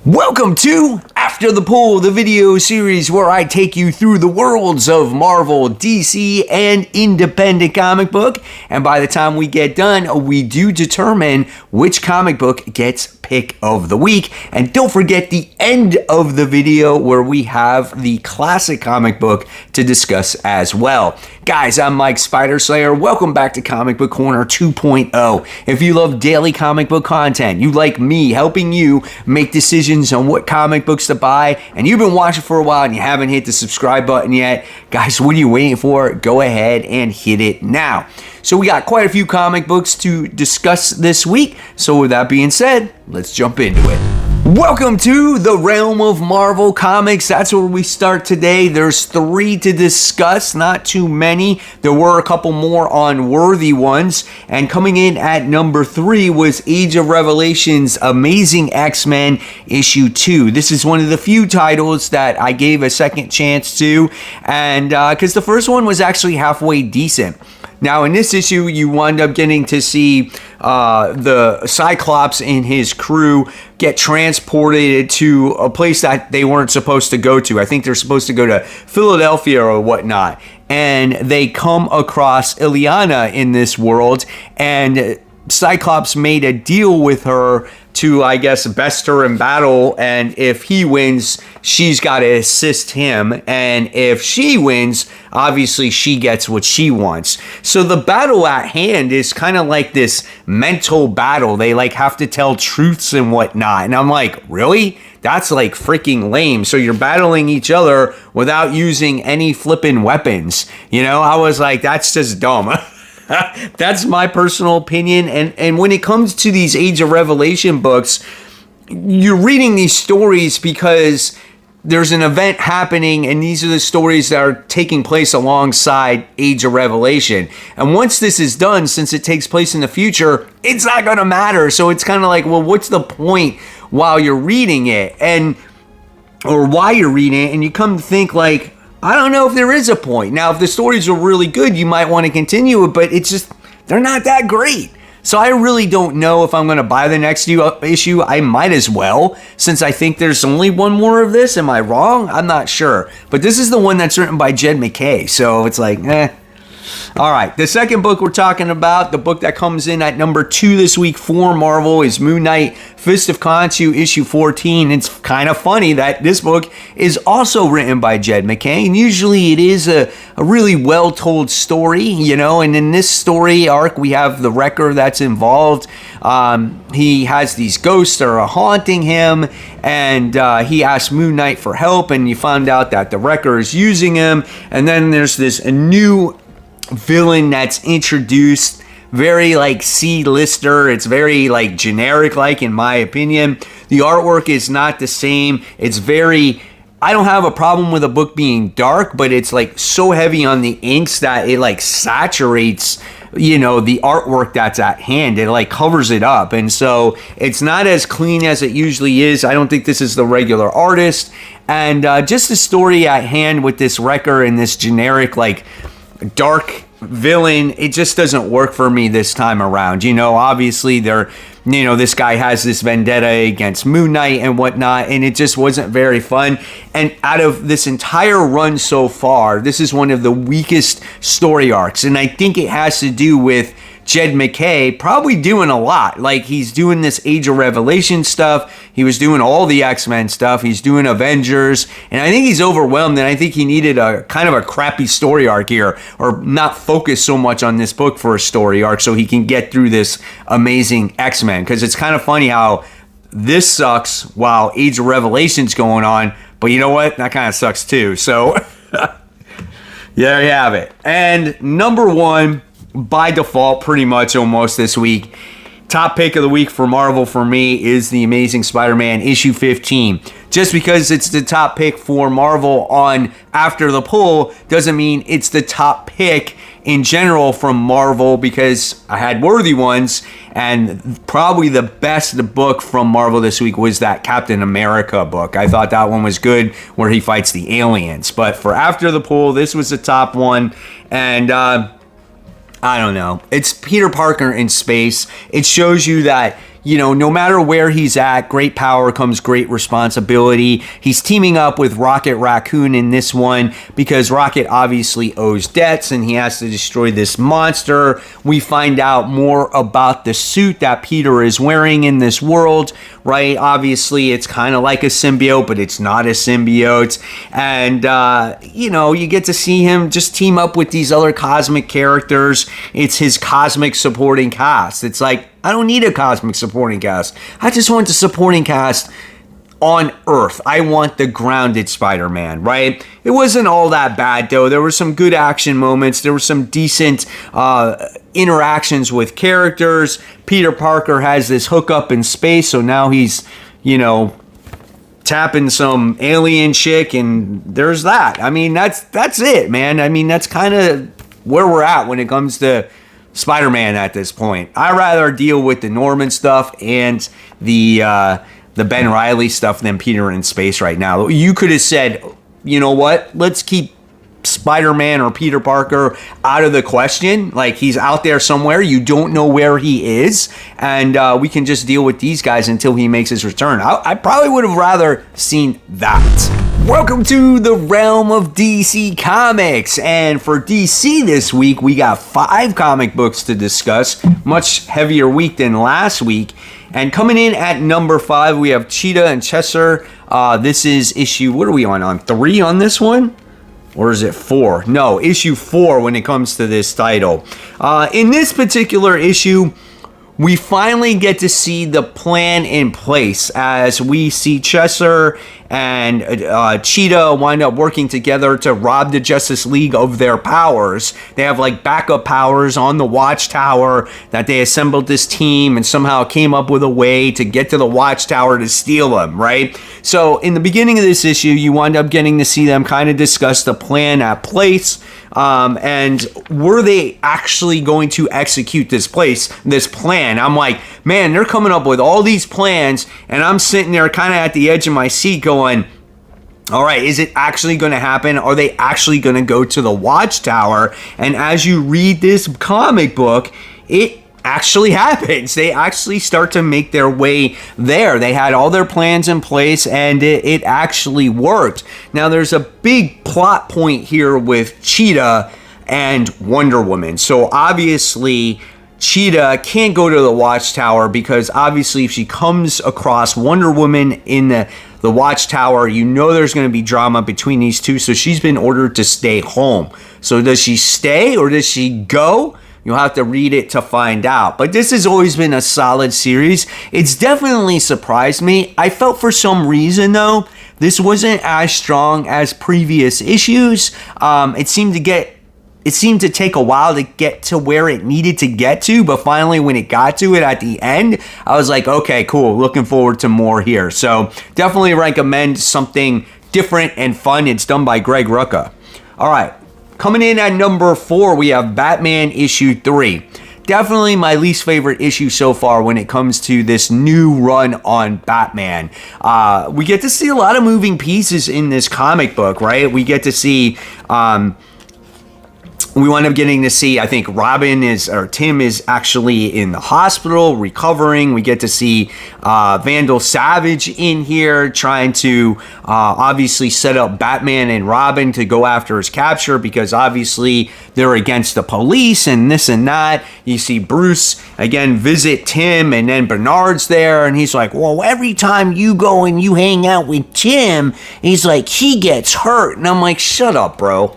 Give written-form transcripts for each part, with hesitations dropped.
Welcome to After the Poll, the video series where I take you through the worlds of Marvel, DC, and independent comic book. And by the time we get done, we do determine which comic book gets pick of the week. And don't forget the end of the video where we have the classic comic book to discuss as well. Guys, I'm Mike Spider Slayer. Welcome back to Comic Book Corner 2.0. If you love daily comic book content, you like me helping you make decisions on what comic books to buy, and you've been watching for a while and you haven't hit the subscribe button yet, guys, what are you waiting for? Go ahead and hit it now. So we got quite a few comic books to discuss this week. So with that being said, let's jump into it. Welcome to the realm of Marvel Comics. That's where we start today. There's 3 to discuss, not too many. There were a couple more unworthy ones. And coming in at number 3 was Age of Revelation's Amazing X-Men issue 2. This is one of the few titles that I gave a second chance to, and because the first one was actually halfway decent. Now, in this issue, you wind up getting to see the Cyclops and his crew get transported to a place that they weren't supposed to go to. I think they're supposed to go to Philadelphia or whatnot. And they come across Illyana in this world, and Cyclops made a deal with her to, I guess, best her in battle, and if he wins, she's got to assist him, and if she wins, obviously she gets what she wants. So the battle at hand is kind of like this mental battle. They like have to tell truths and whatnot, and I'm like, really? That's like freaking lame. So you're battling each other without using any flippin' weapons. You know, I was like, that's just dumb. That's my personal opinion. And when it comes to these Age of Revelation books, you're reading these stories because there's an event happening, and these are the stories that are taking place alongside Age of Revelation. And once this is done, since it takes place in the future, it's not going to matter. So it's kind of like, well, what's the point while you're reading it, or why you're reading it? And you come to think like, I don't know if there is a point. Now, if the stories are really good, you might want to continue it, but it's just, they're not that great. So I really don't know if I'm going to buy the next issue. I might as well, since I think there's only one more of this. Am I wrong? I'm not sure. But this is the one that's written by Jed MacKay, so it's like, All right, the second book we're talking about, the book that comes in at number 2 this week for Marvel, is Moon Knight, Fist of Khonshu, issue 14. It's kind of funny that this book is also written by Jed MacKay, and usually it is a really well-told story, you know, and in this story arc, we have the Wrecker that's involved. He has these ghosts that are haunting him, and he asks Moon Knight for help, and you find out that the Wrecker is using him, and then there's this new villain that's introduced, very like C-lister. It's very like generic, like, in my opinion. The artwork is not the same. It's very, I don't have a problem with a book being dark, but it's like so heavy on the inks that it like saturates, you know, the artwork that's at hand. It like covers it up, and so it's not as clean as it usually is. I don't think this is the regular artist, and just the story at hand with this Wrecker and this generic like dark villain, it just doesn't work for me this time around. You know, obviously this guy has this vendetta against Moon Knight and whatnot, and it just wasn't very fun. And out of this entire run so far, this is one of the weakest story arcs, and I think it has to do with Jed MacKay probably doing a lot. Like, he's doing this Age of Revelation stuff. He was doing all the X-Men stuff. He's doing Avengers. And I think he's overwhelmed, and I think he needed a kind of a crappy story arc here, or not focus so much on this book for a story arc so he can get through this Amazing X-Men. Because it's kind of funny how this sucks while Age of Revelation's going on. But you know what? That kind of sucks too. So, there you have it. And number 1, by default, pretty much almost this week, top pick of the week for Marvel for me is The Amazing Spider-Man issue 15. Just because it's the top pick for Marvel on After the Poll doesn't mean it's the top pick in general from Marvel, because I had worthy ones, and probably the best book from Marvel this week was that Captain America book. I thought that one was good, where he fights the aliens. But for After the Poll, this was the top one, and I don't know. It's Peter Parker in space. It shows you that no matter where he's at, great power comes great responsibility. He's teaming up with Rocket Raccoon in this one because Rocket obviously owes debts and he has to destroy this monster. We find out more about the suit that Peter is wearing in this world, right? Obviously, it's kind of like a symbiote, but it's not a symbiote. And, you get to see him just team up with these other cosmic characters. It's his cosmic supporting cast. It's like, I don't need a cosmic supporting cast. I just want the supporting cast on Earth. I want the grounded Spider-Man, right? It wasn't all that bad, though. There were some good action moments. There were some decent interactions with characters. Peter Parker has this hookup in space, so now he's, tapping some alien chick, and there's that. I mean, that's it, man. I mean, that's kind of where we're at when it comes to Spider-Man at this point. I'd rather deal with the Norman stuff and the Ben Reilly stuff than Peter in space right now. You could have said, you know what? Let's keep Spider-Man or Peter Parker out of the question. Like, he's out there somewhere. You don't know where he is. And we can just deal with these guys until he makes his return. I probably would have rather seen that. Welcome to the realm of DC Comics. And for DC this week, we got 5 comic books to discuss. Much heavier week than last week. And coming in at number 5, we have Cheetah and Cheshire. This is issue, what are we on 3 on this one? Or is it 4? No, issue 4 when it comes to this title. In this particular issue, we finally get to see the plan in place as we see Cheshire and Cheetah wind up working together to rob the Justice League of their powers. They have like backup powers on the Watchtower that they assembled this team and somehow came up with a way to get to the Watchtower to steal them, right? So in the beginning of this issue, you wind up getting to see them kind of discuss the plan at place. And were they actually going to execute this plan? I'm like, man, they're coming up with all these plans, and I'm sitting there kind of at the edge of my seat going, all right, is it actually going to happen? Are they actually going to go to the Watchtower? And as you read this comic book, it actually happens. They actually start to make their way there. They had all their plans in place, and it actually worked. Now, there's a big plot point here with Cheetah and Wonder Woman. So obviously, Cheetah can't go to the Watchtower because obviously if she comes across Wonder Woman in the Watchtower, there's going to be drama between these two. So she's been ordered to stay home. So does she stay or does she go? You'll have to read it to find out. But this has always been a solid series. It's definitely surprised me. I felt for some reason, though, this wasn't as strong as previous issues. It seemed to take a while to get to where it needed to get to, but finally when it got to it at the end, I was like, okay, cool, looking forward to more here. So definitely recommend something different and fun. It's done by Greg Rucka. All right, coming in at number 4, we have Batman issue 3. Definitely my least favorite issue so far when it comes to this new run on Batman. We get to see a lot of moving pieces in this comic book, right? We get to see... we wind up getting to see, I think Tim is actually in the hospital recovering. We get to see Vandal Savage in here trying to obviously set up Batman and Robin to go after his capture because obviously they're against the police and this and that. You see Bruce again visit Tim, and then Bernard's there and he's like, well, every time you go and you hang out with Tim, he's like, he gets hurt. And I'm like, shut up, bro.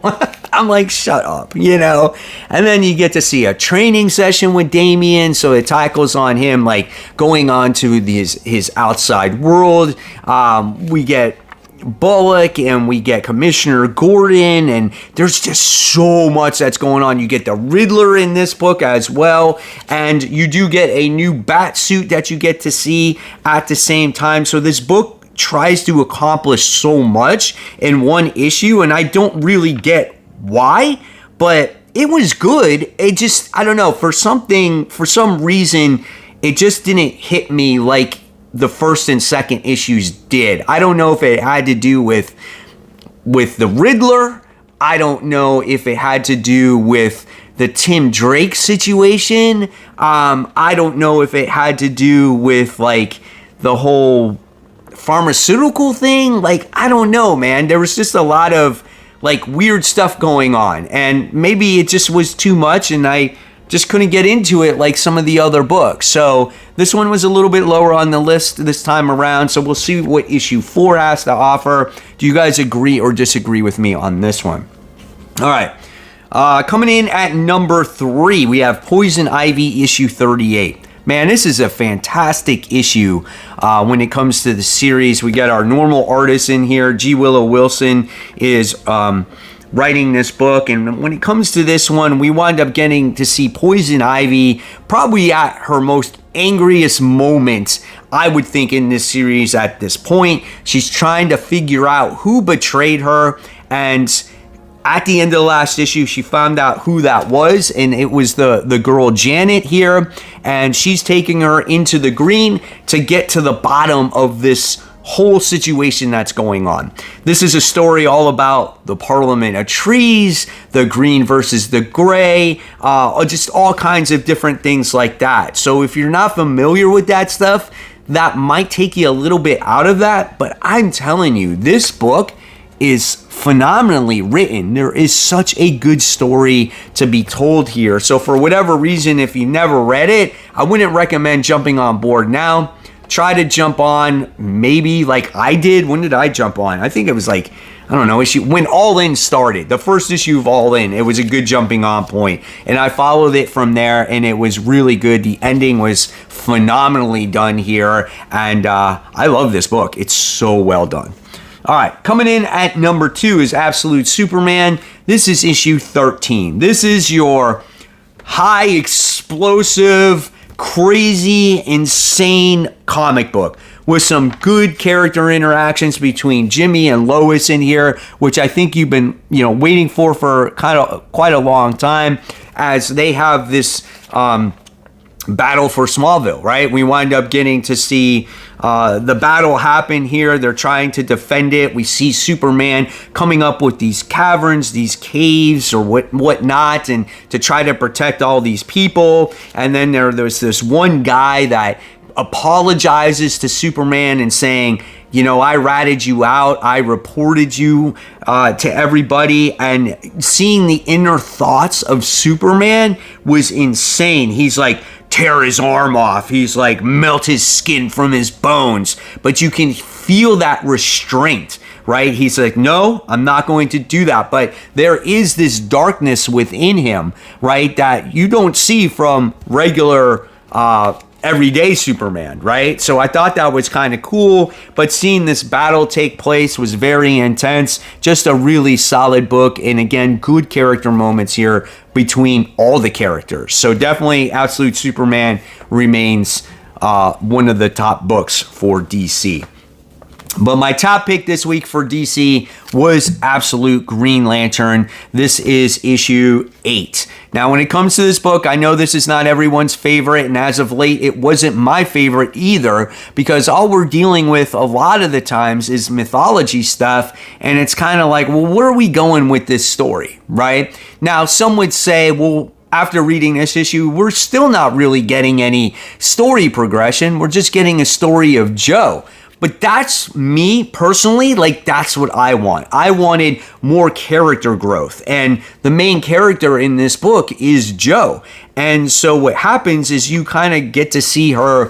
I'm like, shut up, And then you get to see a training session with Damian, so it tackles on him, like, going on to his outside world. We get Bullock, and we get Commissioner Gordon, and there's just so much that's going on. You get the Riddler in this book as well, and you do get a new bat suit that you get to see at the same time. So this book tries to accomplish so much in one issue, and I don't really get why, but it was good. It just, I don't know, for some reason, it just didn't hit me like the first and second issues did. I don't know if it had to do with the Riddler. I don't know if it had to do with the Tim Drake situation. I don't know if it had to do with like the whole pharmaceutical thing. Like, I don't know, man. There was just a lot of like weird stuff going on, and maybe it just was too much and I just couldn't get into it like some of the other books. So this one was a little bit lower on the list this time around. So we'll see what issue 4 has to offer. Do you guys agree or disagree with me on this one? All right. Coming in at number 3, we have Poison Ivy issue 38. Man, this is a fantastic issue when it comes to the series. We got our normal artist in here. G. Willow Wilson is writing this book. And when it comes to this one, we wind up getting to see Poison Ivy probably at her most angriest moment, I would think, in this series at this point. She's trying to figure out who betrayed her, and at the end of the last issue, she found out who that was, and it was the girl Janet here, and she's taking her into the green to get to the bottom of this whole situation that's going on. This is a story all about the Parliament of Trees, the green versus the gray, just all kinds of different things like that. So if you're not familiar with that stuff, that might take you a little bit out of that, but I'm telling you, this book is phenomenally written. There is such a good story to be told here. So for whatever reason, if you never read it, I wouldn't recommend jumping on board now. Try to jump on maybe like I did. When did I jump on? I think it was like, I don't know, when All In started. The first issue of All In, it was a good jumping on point. And I followed it from there, and it was really good. The ending was phenomenally done here. And I love this book. It's so well done. All right, coming in at number 2 is Absolute Superman. This is issue 13. This is your high explosive, crazy, insane comic book with some good character interactions between Jimmy and Lois in here, which I think you've been, waiting for quite a long time, as they have this battle for Smallville, right? We wind up getting to see the battle happen here. They're trying to defend it. We see Superman coming up with these caverns, these caves, or whatnot, and to try to protect all these people. And then there's this one guy that apologizes to Superman and saying, I ratted you out. I reported you to everybody. And seeing the inner thoughts of Superman was insane. He's like, tear his arm off. He's like, melt his skin from his bones. But you can feel that restraint, right? He's like, no, I'm not going to do that. But there is this darkness within him, right, that you don't see from regular everyday Superman, right? So I thought that was kind of cool, but seeing this battle take place was very intense. Just a really solid book, and again, good character moments here between all the characters. So definitely Absolute Superman remains one of the top books for DC. But my top pick this week for DC was Absolute Green Lantern. This is issue 8. Now, when it comes to this book, I know this is not everyone's favorite, and as of late, it wasn't my favorite either, because all we're dealing with a lot of the times is mythology stuff, and it's kind of like, well, where are we going with this story, right? Now, some would say, well, after reading this issue, we're still not really getting any story progression. We're just getting a story of Joe. But that's me personally, like that's what I want. I wanted more character growth. And the main character in this book is Joe. And so what happens is you kind of get to see her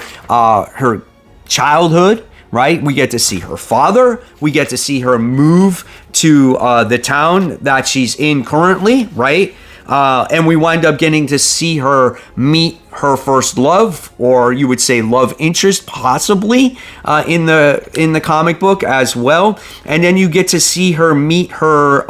childhood, right? We get to see her father. We get to see her move to the town that she's in currently, right? And we wind up getting to see her meet her first love, or you would say love interest, possibly in the comic book as well. And then you get to see her meet her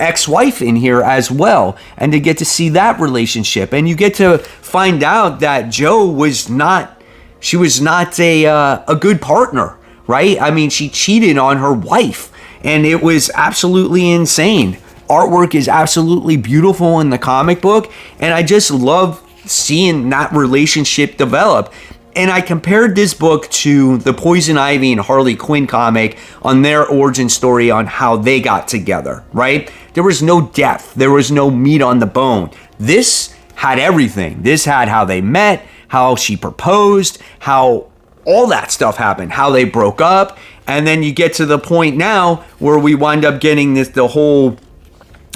ex-wife in here as well, and to get to see that relationship. And you get to find out that Joe was not a good partner, right? I mean, she cheated on her wife, and it was absolutely insane. Artwork is absolutely beautiful in the comic book, and I just love seeing that relationship develop. And I compared this book to the Poison Ivy and Harley Quinn comic on their origin story on how they got together, right? There was no depth. There was no meat on the bone. This had everything. This had how they met, how she proposed, how all that stuff happened, how they broke up. And then you get to the point now where we wind up getting the whole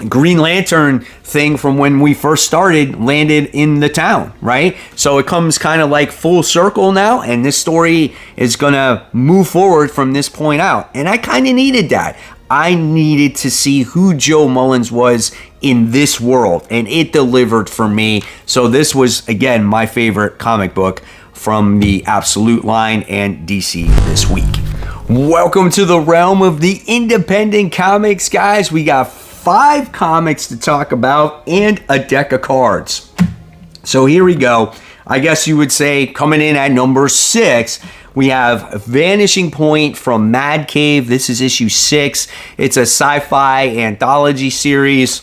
Green Lantern thing from when we first started landed in the town, right? So it comes kind of like full circle now, and this story is gonna move forward from this point out. And I kind of needed that. I needed to see who Joe Mullins was in this world, and it delivered for me. So this was, again, my favorite comic book from the Absolute line and DC this week. Welcome to the realm of the independent comics, guys. We got 5 comics to talk about and a deck of cards. So here we go. I guess you would say coming in at number 6, we have Vanishing Point from Mad Cave. This is issue 6. It's a sci-fi anthology series.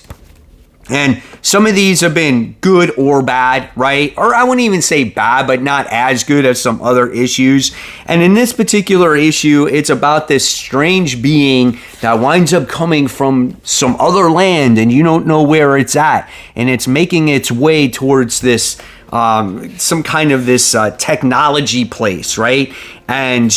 And some of these have been good or bad, right? Or I wouldn't even say bad, but not as good as some other issues. And in this particular issue, it's about this strange being that winds up coming from some other land and you don't know where it's at. And it's making its way towards this, some kind of this technology place, right? And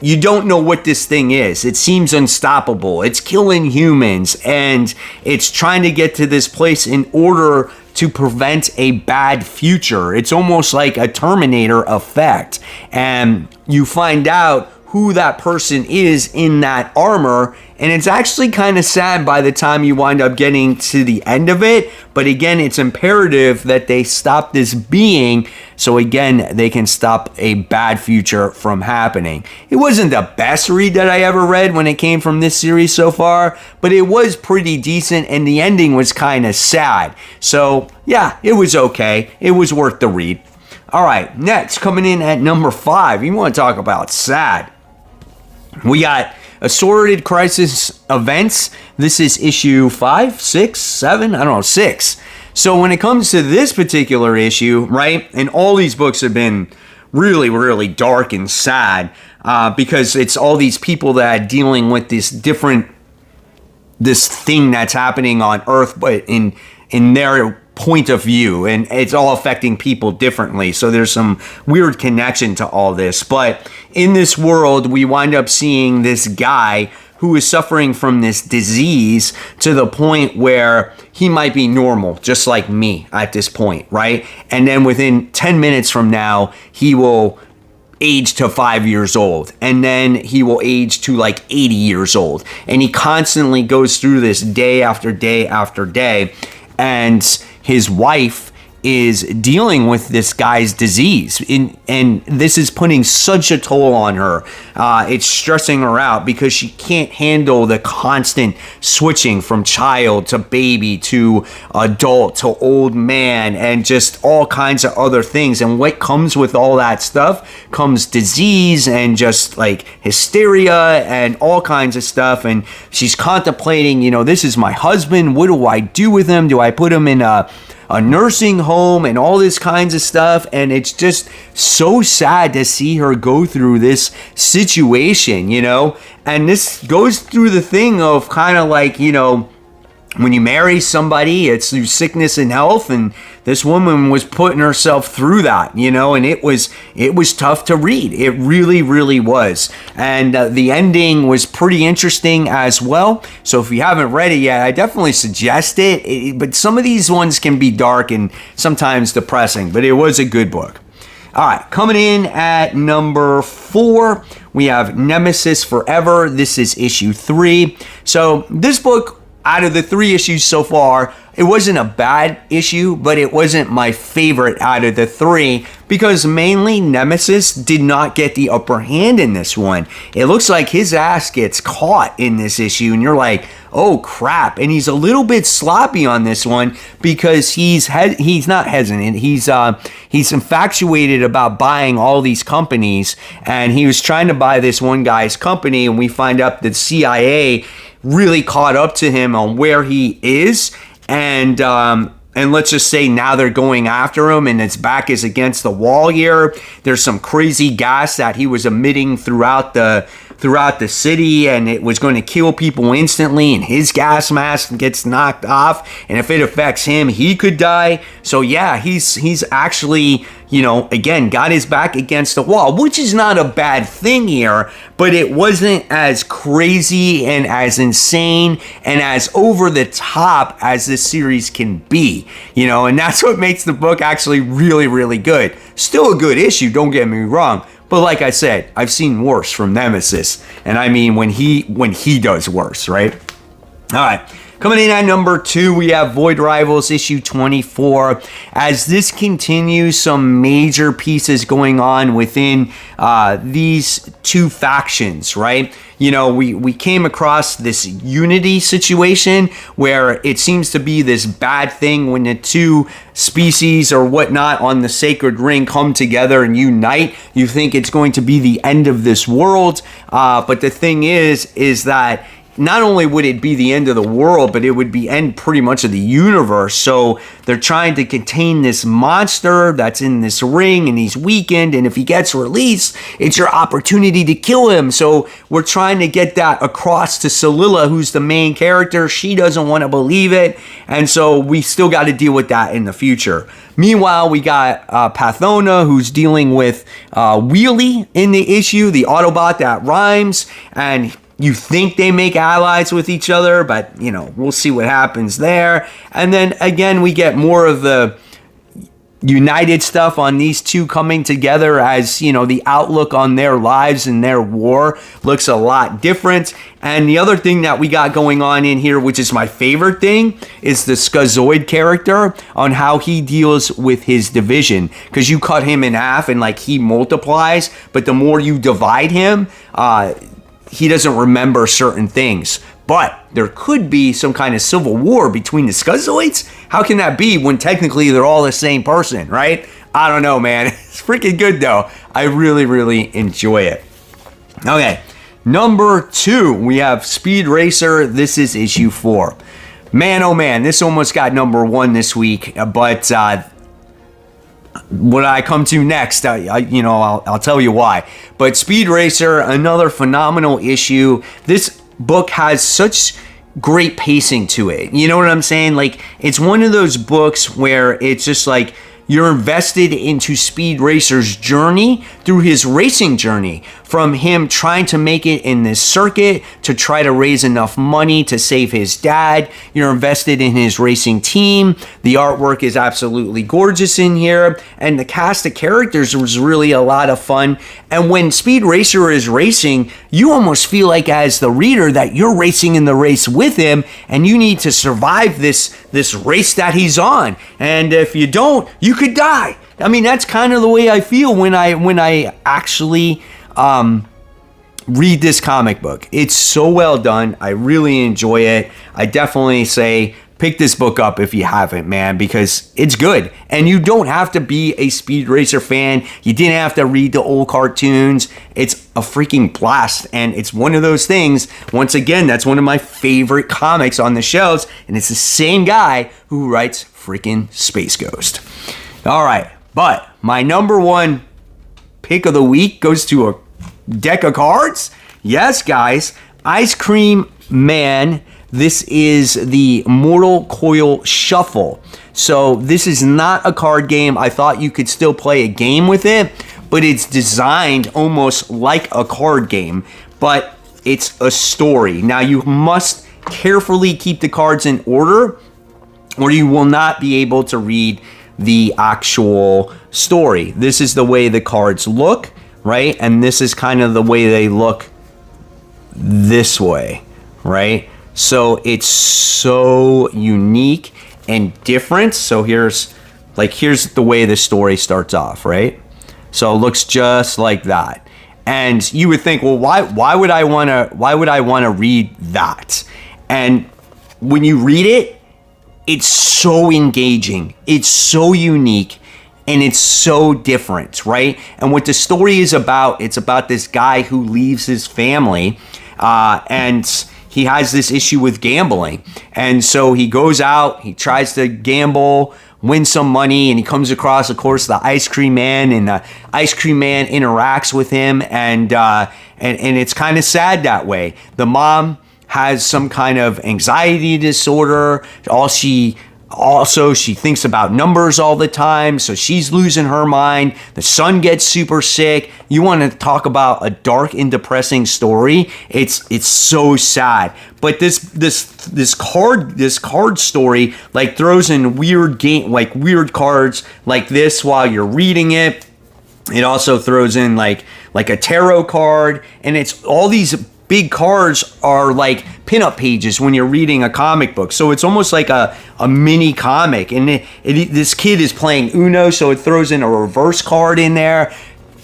you don't know what this thing is. It seems unstoppable. It's killing humans, and it's trying to get to this place in order to prevent a bad future. It's almost like a Terminator effect. And you find out who that person is in that armor, and it's actually kind of sad by the time you wind up getting to the end of it. But again, it's imperative that they stop this being, so again, they can stop a bad future from happening. It wasn't the best read that I ever read when it came from this series so far, but it was pretty decent, and the ending was kind of sad. So yeah, it was okay. It was worth the read. All right, next, coming in at number 5, you want to talk about sad. We got Assorted Crisis Events. This is issue 5, 6, 7, I don't know, 6. So when it comes to this particular issue, right, and all these books have been really, really dark and sad because it's all these people that are dealing with this thing that's happening on Earth, but in their point of view, and it's all affecting people differently. So there's some weird connection to all this. But in this world, we wind up seeing this guy who is suffering from this disease to the point where he might be normal, just like me at this point, right? And then within 10 minutes from now, he will age to 5 years old, and then he will age to like 80 years old. And he constantly goes through this day after day after day. And his wife is dealing with this guy's disease, and this is putting such a toll on her. It's stressing her out because she can't handle the constant switching from child to baby to adult to old man, and just all kinds of other things. And what comes with all that stuff comes disease and just like hysteria and all kinds of stuff. And she's contemplating, this is my husband. What do I do with him? Do I put him in a nursing home and all this kinds of stuff? And it's just so sad to see her go through this situation, and this goes through the thing of kind of like, when you marry somebody, it's through sickness and health, and this woman was putting herself through that, and it was tough to read. It really, really was. And the ending was pretty interesting as well. So if you haven't read it yet, I definitely suggest it. But some of these ones can be dark and sometimes depressing, but it was a good book. All right, coming in at number 4, we have Nemesis Forever. This is issue 3. So this book, out of the 3 issues so far, it wasn't a bad issue, but it wasn't my favorite out of the 3 because mainly Nemesis did not get the upper hand in this one. It looks like his ass gets caught in this issue, and you're like, oh crap. And he's a little bit sloppy on this one because he's not hesitant. He's infatuated about buying all these companies, and he was trying to buy this one guy's company, and we find out that CIA really caught up to him on where he is, and And let's just say now they're going after him and his back is against the wall here. There's some crazy gas that he was emitting throughout the city, and it was going to kill people instantly, and his gas mask gets knocked off, and if it affects him, he could die. So yeah, he's actually, again, got his back against the wall, which is not a bad thing here, but it wasn't as crazy and as insane and as over the top as this series can be, and that's what makes the book actually really, really good. Still a good issue, don't get me wrong. But like I said, I've seen worse from Nemesis. And I mean when he does worse, right? All right. Coming in at number 2, we have Void Rivals issue 24. As this continues, some major pieces going on within these two factions, right? We came across this unity situation where it seems to be this bad thing when the two species or whatnot on the sacred ring come together and unite. You think it's going to be the end of this world, but the thing is that not only would it be the end of the world, but it would be end pretty much of the universe. So they're trying to contain this monster that's in this ring, and he's weakened, and if he gets released, it's your opportunity to kill him. So we're trying to get that across to Celilla, who's the main character. She doesn't want to believe it, and so we still got to deal with that in the future. Meanwhile, we got Pathona, who's dealing with Wheelie in the issue, the Autobot that rhymes, and you think they make allies with each other, but, we'll see what happens there. And then, again, we get more of the united stuff on these two coming together as, the outlook on their lives and their war looks a lot different. And the other thing that we got going on in here, which is my favorite thing, is the Schizoid character on how he deals with his division. Because you cut him in half and, he multiplies, but the more you divide him, he doesn't remember certain things. But there could be some kind of civil war between the Schizoids. How can that be when technically they're all the same person, right? I don't know, man. It's freaking good, though. I really, really enjoy it. Okay, number 2, we have Speed Racer. This is issue 4. Man, oh man, this almost got number 1 this week, but what I come to next, I'll tell you why. But Speed Racer, another phenomenal issue. This book has such great pacing to it. You know what I'm saying? It's one of those books where it's just you're invested into Speed Racer's journey through his racing journey, from him trying to make it in this circuit to try to raise enough money to save his dad. You're invested in his racing team. The artwork is absolutely gorgeous in here, and the cast of characters was really a lot of fun. And when Speed Racer is racing, you almost feel like, as the reader, that you're racing in the race with him, and you need to survive this race that he's on. And if you don't, you could die. I mean, that's kind of the way I feel when I actually read this comic book. It's so well done. I really enjoy it. I definitely say pick this book up if you haven't, man, because it's good. And you don't have to be a Speed Racer fan. You didn't have to read the old cartoons. It's a freaking blast. And it's one of those things, once again, that's one of my favorite comics on the shelves. And it's the same guy who writes freaking Space Ghost. All right. But my number 1 pick of the week goes to a deck of cards. Yes, guys. Ice Cream Man. This is the Mortal Coil Shuffle. So this is not a card game. I thought you could still play a game with it, but it's designed almost like a card game, but it's a story. Now you must carefully keep the cards in order, or you will not be able to read the actual story. This is the way the cards look, right? And this is kind of the way they look this way, right? So it's so unique and different. So here's the way the story starts off, right? So it looks just like that. And you would think, well, why would I want to read that? And when you read it, it's so engaging. It's so unique. And it's so different, right? And what the story is about, it's about this guy who leaves his family, and he has this issue with gambling. And so he goes out, he tries to gamble, win some money, and he comes across, of course, the ice cream man, and the ice cream man interacts with him, and it's kind of sad that way. The mom has some kind of anxiety disorder. She thinks about numbers all the time, so she's losing her mind. The son gets super sick. You want to talk about a dark and depressing story? It's so sad. But this card story like throws in weird cards like this while you're reading it. It also throws in like a tarot card, and it's all these big cards are like pinup pages when you're reading a comic book. So it's almost like a mini comic. And this kid is playing Uno, so it throws in a reverse card in there.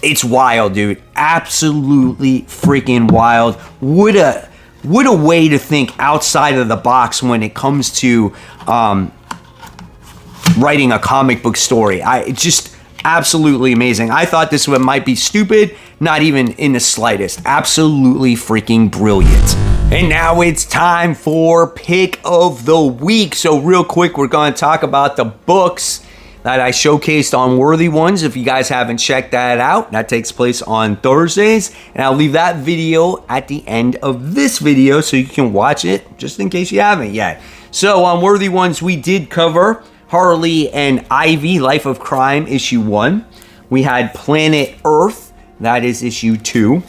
It's wild, dude. Absolutely freaking wild. What a way to think outside of the box when it comes to writing a comic book story. It's just absolutely amazing. I thought this one might be stupid, not even in the slightest. Absolutely freaking brilliant. And now it's time for Pick of the Week. So real quick, we're going to talk about the books that I showcased on Worthy Ones. If you guys haven't checked that out, that takes place on Thursdays. And I'll leave that video at the end of this video so you can watch it just in case you haven't yet. So on Worthy Ones, we did cover Harley and Ivy, Life of Crime, issue 1. We had Planet Earth, that is issue 2.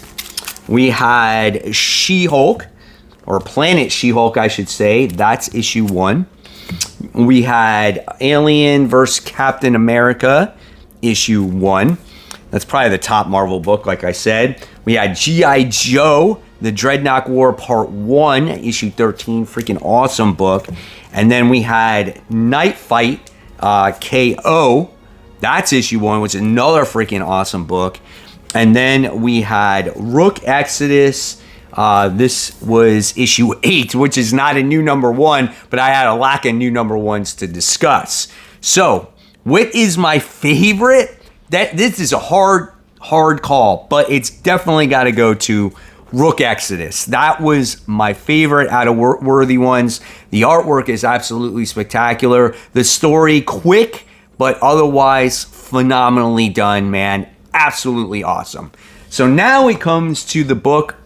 We had She-Hulk, or Planet She-Hulk, I should say, that's issue 1. We had Alien vs. Captain America, issue 1. That's probably the top Marvel book, like I said. We had G.I. Joe, The Dreadnought War Part 1, issue 13, freaking awesome book. And then we had Night Fight, KO, that's issue 1, which is another freaking awesome book. And then we had Rook Exodus. This was issue 8, which is not a new number 1, but I had a lack of new number 1s to discuss. So, what is my favorite? This is a hard call, but it's definitely got to go to Rook Exodus. That was my favorite out of Worthy Ones. The artwork is absolutely spectacular. The story, quick, but otherwise phenomenally done, man. Absolutely awesome. So now it comes to the book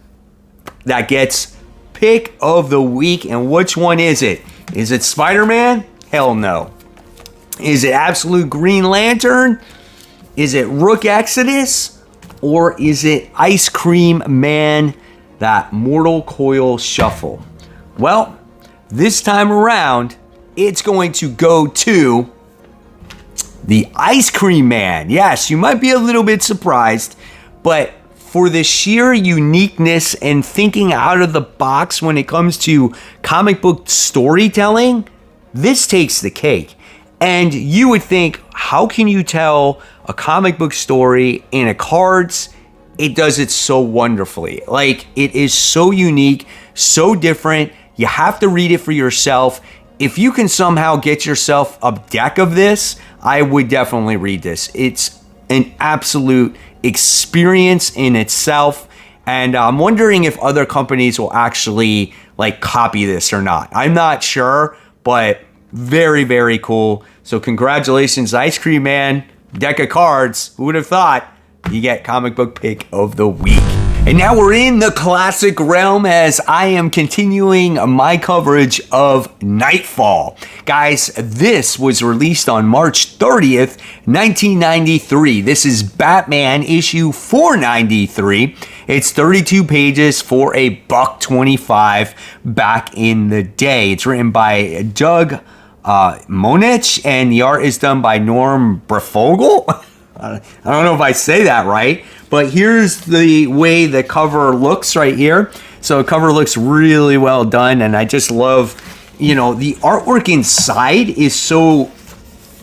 that gets Pick of the Week. And which one is it? Is it Spider-Man? Hell no. Is it Absolute Green Lantern? Is it Rook Exodus? Or is it Ice Cream Man, that Mortal Coil Shuffle? Well, this time around, it's going to go to the Ice Cream Man. Yes, you might be a little bit surprised, but for the sheer uniqueness and thinking out of the box when it comes to comic book storytelling, this takes the cake. And you would think, how can you tell a comic book story in a cards? It does it so wonderfully. Like, it is so unique, so different. You have to read it for yourself. If you can somehow get yourself a deck of this, I would definitely read this. It's an absolute experience in itself. And I'm wondering if other companies will actually like copy this or not. I'm not sure, but very, very cool. So congratulations, Ice Cream Man, deck of cards. Who would have thought? You get comic book Pick of the Week. And now we're in the classic realm as I am continuing my coverage of Nightfall. Guys, this was released on March 30th, 1993. This is Batman issue 493. It's 32 pages for a $1.25 back in the day. It's written by Doug Monich, and the art is done by Norm Breyfogle. I don't know if I say that right, but here's the way the cover looks right here. So the cover looks really well done, and I just love, the artwork inside is so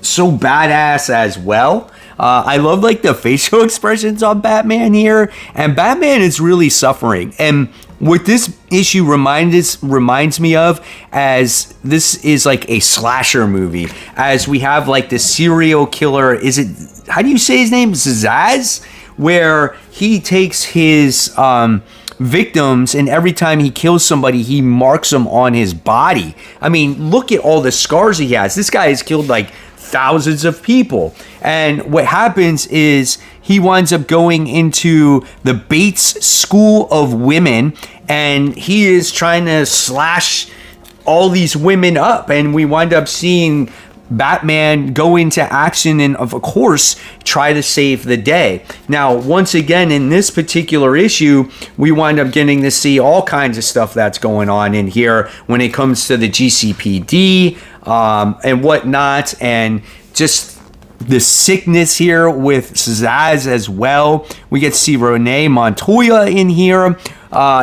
badass as well. I love like the facial expressions on Batman here, and Batman is really suffering. And what this issue reminds me of, as this is like a slasher movie, as we have like the serial killer, how do you say his name? Zaz? Where he takes his victims, and every time he kills somebody, he marks them on his body. I mean, look at all the scars he has. This guy has killed like thousands of people. And what happens is he winds up going into the Bates School of Women, and he is trying to slash all these women up, and we wind up seeing Batman go into action and, of course, try to save the day. Now, once again, in this particular issue, we wind up getting to see all kinds of stuff that's going on in here when it comes to the GCPD and whatnot, and just the sickness here with Zaz as well. We get to see Renee Montoya in here.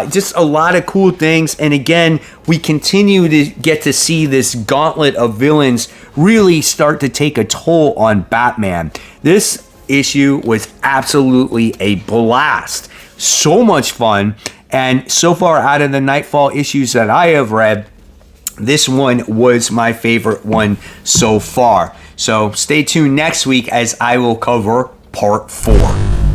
Just a lot of cool things. And again, we continue to get to see this gauntlet of villains really start to take a toll on Batman. This issue was absolutely a blast. So much fun. And so far, out of the Nightfall issues that I have read, this one was my favorite one so far. So stay tuned next week as I will cover part 4.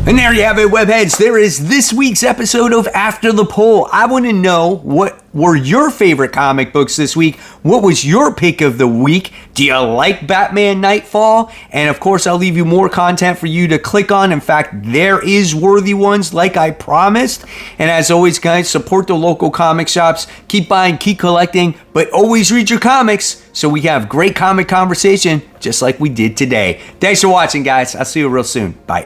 And there you have it, webheads. There is this week's episode of After the Poll. I want to know, what were your favorite comic books this week? What was your pick of the week? Do you like Batman Nightfall? And of course, I'll leave you more content for you to click on. In fact, there is worthy ones like I promised. And as always, guys, support the local comic shops. Keep buying, keep collecting, but always read your comics so we have great comic conversation just like we did today. Thanks for watching, guys. I'll see you real soon. Bye.